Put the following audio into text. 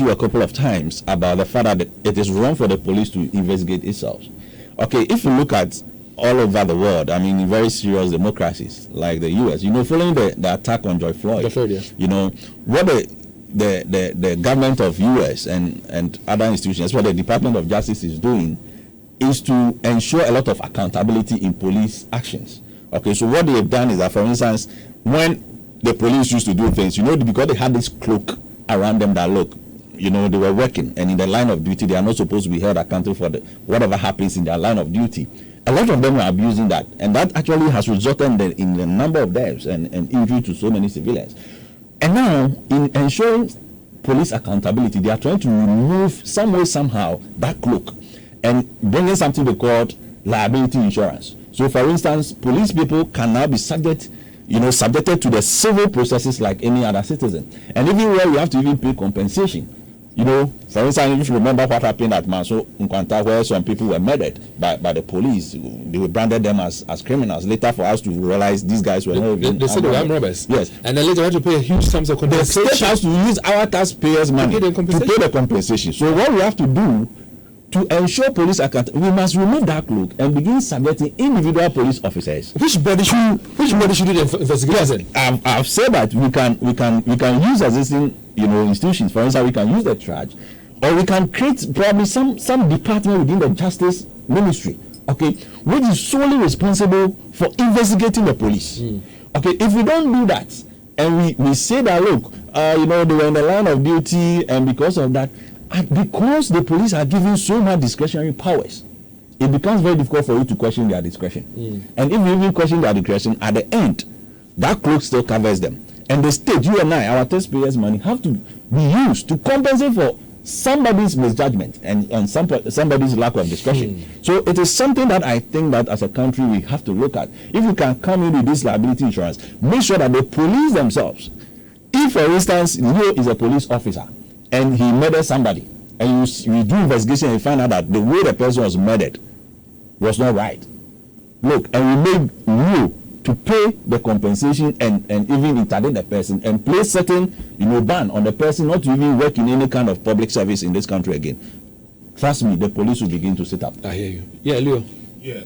you a couple of times about the fact that it is wrong for the police to investigate itself. Okay, if you look at all over the world, I mean, in very serious democracies like the U.S., following the attack on George Floyd, what the government of U.S. and other institutions, what the Department of Justice is doing, is to ensure a lot of accountability in police actions. Okay, so what they have done is that, for instance, when the police used to do things, because they had this cloak around them that, look, they were working, and in the line of duty, they are not supposed to be held accountable for whatever happens in their line of duty. A lot of them are abusing that, and that actually has resulted in the number of deaths and injury to so many civilians. And now, in ensuring police accountability, they are trying to remove some way, somehow, that cloak and bring in something they call liability insurance. So, for instance, police people can now be subjected to the civil processes like any other citizen. And even where you have to even pay compensation. For instance, if you remember what happened at Manso Nkwanta, where some people were murdered by the police, they were branded them as criminals. Later, for us to realize these guys were not even. They said they were armed robbers. Yes. And then later, had to pay a huge sums of compensation. The state has to use our taxpayers' money to pay the compensation. So, what we have to do to ensure police accountability, we must remove that cloak and begin subjecting individual police officers. Which body should do the investigation? Yes, I've said that we can use existing institutions. For instance, we can use the charge, or we can create probably some department within the Justice Ministry, okay, which is solely responsible for investigating the police. Okay, if we don't do that, and we say that, look, they were in the line of duty, and because of that, and because the police are given so much discretionary powers, it becomes very difficult for you to question their discretion. And if you even question their discretion, at the end, that cloak still covers them. And the state, you and I, our taxpayers' money, have to be used to compensate for somebody's misjudgment and somebody's lack of discretion. So it is something that I think that as a country we have to look at. If we can come in with this liability insurance, make sure that the police themselves, if for instance, Leo is a police officer and he murdered somebody, and you do investigation and you find out that the way the person was murdered was not right. Look, and we made Leo to pay the compensation and even interdict the person and place certain ban on the person not to even work in any kind of public service in this country again. Trust me, the police will begin to sit up. I hear you. Yeah, Leo. Yeah.